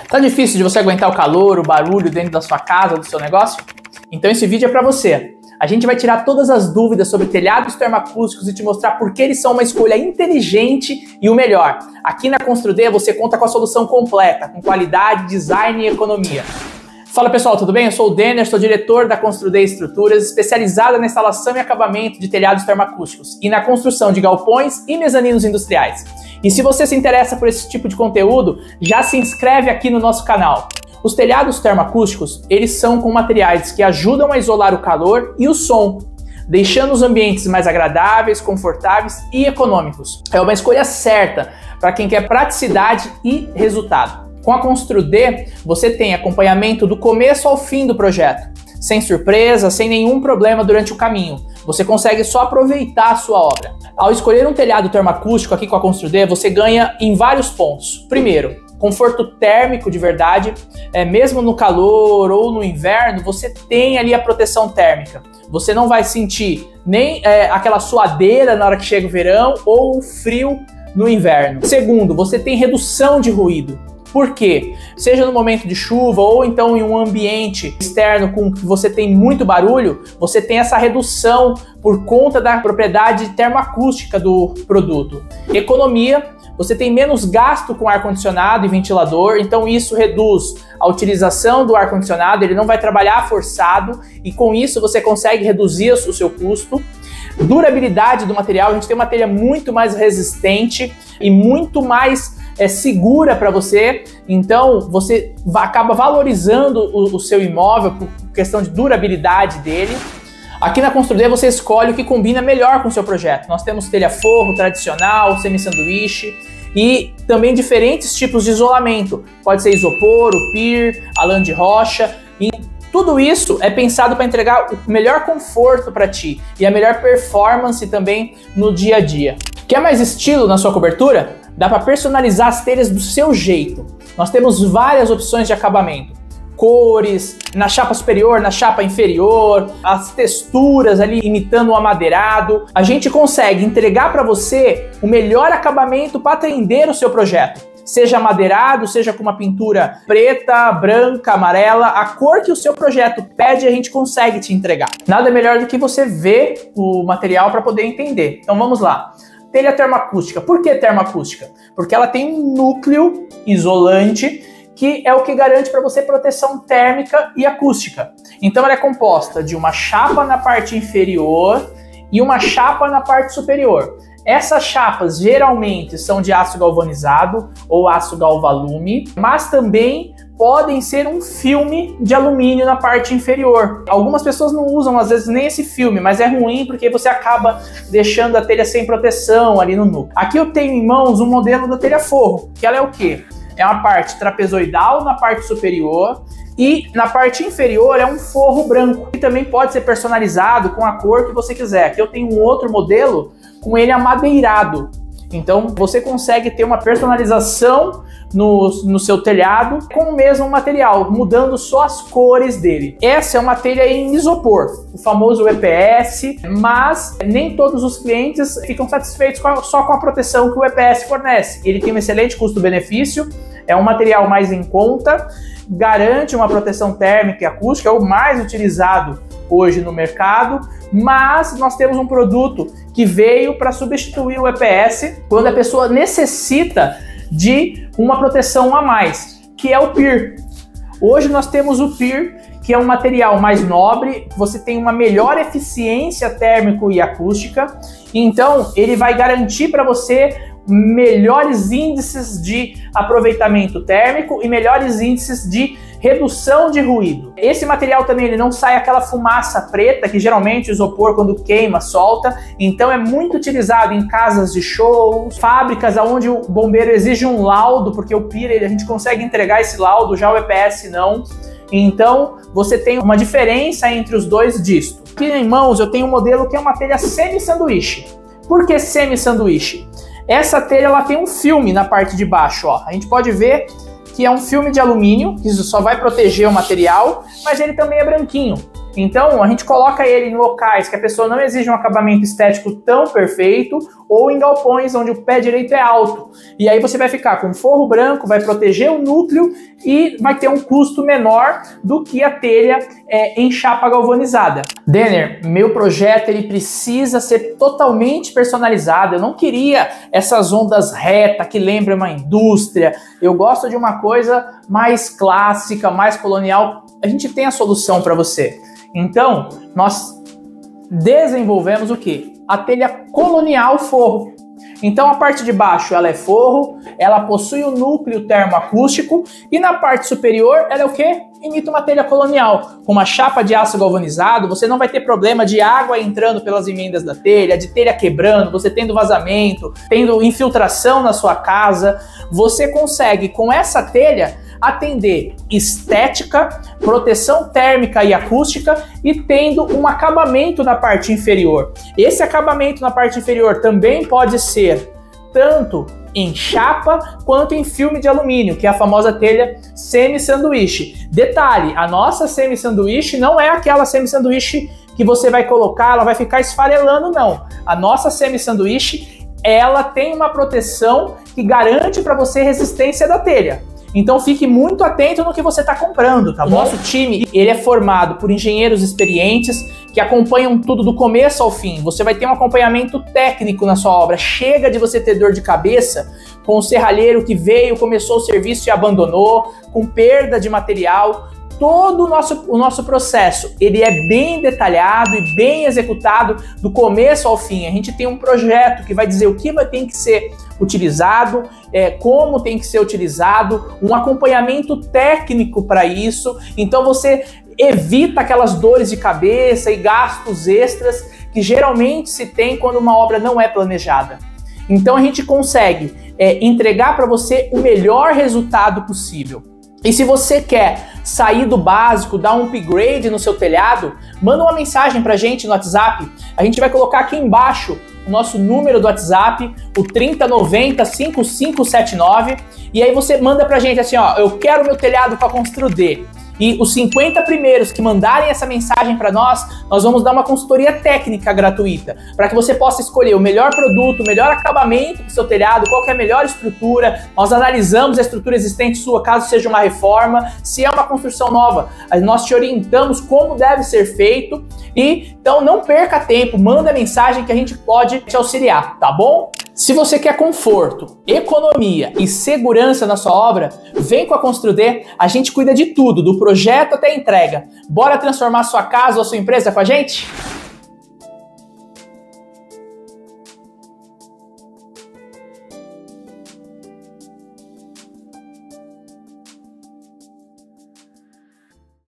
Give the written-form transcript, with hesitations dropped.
Tá difícil de você aguentar o calor, o barulho dentro da sua casa, do seu negócio? Então esse vídeo é para você. A gente vai tirar todas as dúvidas sobre telhados termoacústicos e te mostrar por que eles são uma escolha inteligente e o melhor. Aqui na Construd você conta com a solução completa, com qualidade, design e economia. Fala pessoal, tudo bem? Eu sou o Denner, sou diretor da Construd Estruturas, especializada na instalação e acabamento de telhados termoacústicos e na construção de galpões e mezaninos industriais. E se você se interessa por esse tipo de conteúdo, já se inscreve aqui no nosso canal. Os telhados termoacústicos, eles são com materiais que ajudam a isolar o calor e o som, deixando os ambientes mais agradáveis, confortáveis e econômicos. É uma escolha certa para quem quer praticidade e resultado. Com a Construd, você tem acompanhamento do começo ao fim do projeto, sem surpresa, sem nenhum problema durante o caminho. Você consegue só aproveitar a sua obra. Ao escolher um telhado termoacústico aqui com a Construd, você ganha em vários pontos. Primeiro, conforto térmico de verdade, mesmo no calor ou no inverno, você tem ali a proteção térmica. Você não vai sentir nem aquela suadeira na hora que chega o verão ou o frio no inverno. Segundo, você tem redução de ruído. Por quê? Seja no momento de chuva ou então em um ambiente externo com que você tem muito barulho, você tem essa redução por conta da propriedade termoacústica do produto. Economia, você tem menos gasto com ar-condicionado e ventilador, então isso reduz a utilização do ar-condicionado, ele não vai trabalhar forçado e com isso você consegue reduzir o seu custo. Durabilidade do material, a gente tem uma telha muito mais resistente e muito mais segura para você, então você acaba valorizando o seu imóvel por questão de durabilidade dele. Aqui na Construd você escolhe o que combina melhor com o seu projeto. Nós temos telha forro tradicional, semi-sanduíche e também diferentes tipos de isolamento. Pode ser isopor, o pier, a lã de rocha e tudo isso é pensado para entregar o melhor conforto para ti e a melhor performance também no dia a dia. Quer mais estilo na sua cobertura? Dá para personalizar as telhas do seu jeito. Nós temos várias opções de acabamento. Cores, na chapa superior, na chapa inferior, as texturas ali imitando o amadeirado. A gente consegue entregar para você o melhor acabamento para atender o seu projeto. Seja madeirado, seja com uma pintura preta, branca, amarela, a cor que o seu projeto pede a gente consegue te entregar. Nada melhor do que você ver o material para poder entender. Então vamos lá. Telha termoacústica. Por que termoacústica? Porque ela tem um núcleo isolante que é o que garante para você proteção térmica e acústica. Então ela é composta de uma chapa na parte inferior e uma chapa na parte superior. Essas chapas geralmente são de aço galvanizado ou aço galvalume, mas também podem ser um filme de alumínio na parte inferior. Algumas pessoas não usam às vezes nem esse filme, mas é ruim porque você acaba deixando a telha sem proteção ali no núcleo. Aqui eu tenho em mãos um modelo da telha forro, que ela é o quê? É uma parte trapezoidal na parte superior e na parte inferior é um forro branco, que também pode ser personalizado com a cor que você quiser. Aqui eu tenho um outro modelo com ele amadeirado. Então você consegue ter uma personalização no seu telhado com o mesmo material, mudando só as cores dele. Essa é uma telha em isopor, o famoso EPS, mas nem todos os clientes ficam satisfeitos só com a proteção que o EPS fornece. Ele tem um excelente custo-benefício, é um material mais em conta, garante uma proteção térmica e acústica, é o mais utilizado hoje no mercado, mas nós temos um produto que veio para substituir o EPS quando a pessoa necessita de uma proteção a mais, que é o PIR. Hoje nós temos o PIR, que é um material mais nobre, você tem uma melhor eficiência térmico e acústica, então ele vai garantir para você melhores índices de aproveitamento térmico e melhores índices de redução de ruído. Esse material também ele não sai aquela fumaça preta que geralmente o isopor quando queima solta, então é muito utilizado em casas de shows, fábricas onde o bombeiro exige um laudo, porque o PIR a gente consegue entregar esse laudo, já o EPS não. Então você tem uma diferença entre os dois disto. Aqui em mãos eu tenho um modelo que é uma telha semi-sanduíche. Por que semi-sanduíche? Essa telha ela tem um filme na parte de baixo, ó. A gente pode ver que é um filme de alumínio, que só vai proteger o material, mas ele também é branquinho. Então, a gente coloca ele em locais que a pessoa não exige um acabamento estético tão perfeito, ou em galpões onde o pé direito é alto. E aí você vai ficar com forro branco, vai proteger o núcleo e vai ter um custo menor do que a telha em chapa galvanizada. Denner, meu projeto ele precisa ser totalmente personalizado. Eu não queria essas ondas retas que lembram uma indústria. Eu gosto de uma coisa mais clássica, mais colonial. A gente tem a solução para você. Então, nós desenvolvemos o quê? A telha colonial forro. Então a parte de baixo ela é forro, ela possui um núcleo termoacústico e na parte superior ela é o quê? Imita uma telha colonial. Com uma chapa de aço galvanizado, você não vai ter problema de água entrando pelas emendas da telha, de telha quebrando, você tendo vazamento, tendo infiltração na sua casa. Você consegue com essa telha atender estética, proteção térmica e acústica e tendo um acabamento na parte inferior. Esse acabamento na parte inferior também pode ser tanto em chapa quanto em filme de alumínio, que é a famosa telha semi-sanduíche. Detalhe, a nossa semi-sanduíche não é aquela semi-sanduíche que você vai colocar, ela vai ficar esfarelando, não. A nossa semi-sanduíche, ela tem uma proteção que garante para você resistência da telha. Então fique muito atento no que você está comprando, tá bom? O nosso time, ele é formado por engenheiros experientes que acompanham tudo do começo ao fim. Você vai ter um acompanhamento técnico na sua obra. Chega de você ter dor de cabeça com o serralheiro que veio, começou o serviço e abandonou, com perda de material. Todo o nosso processo, ele é bem detalhado e bem executado do começo ao fim. A gente tem um projeto que vai dizer o que tem que ser utilizado, como tem que ser utilizado, um acompanhamento técnico para isso. Então você evita aquelas dores de cabeça e gastos extras que geralmente se tem quando uma obra não é planejada. Então a gente consegue entregar para você o melhor resultado possível. E se você quer sair do básico, dar um upgrade no seu telhado, manda uma mensagem pra gente no WhatsApp. A gente vai colocar aqui embaixo o nosso número do WhatsApp, o 3090-5579. E aí você manda pra gente assim, ó, eu quero meu telhado para Construder. E os 50 primeiros que mandarem essa mensagem para nós vamos dar uma consultoria técnica gratuita, para que você possa escolher o melhor produto, o melhor acabamento do seu telhado, qual que é a melhor estrutura. Nós analisamos a estrutura existente sua, caso seja uma reforma, se é uma construção nova, nós te orientamos como deve ser feito. E então não perca tempo, manda mensagem que a gente pode te auxiliar, tá bom? Se você quer conforto, economia e segurança na sua obra, vem com a Construder, a gente cuida de tudo, do projeto até a entrega. Bora transformar sua casa ou sua empresa com a gente?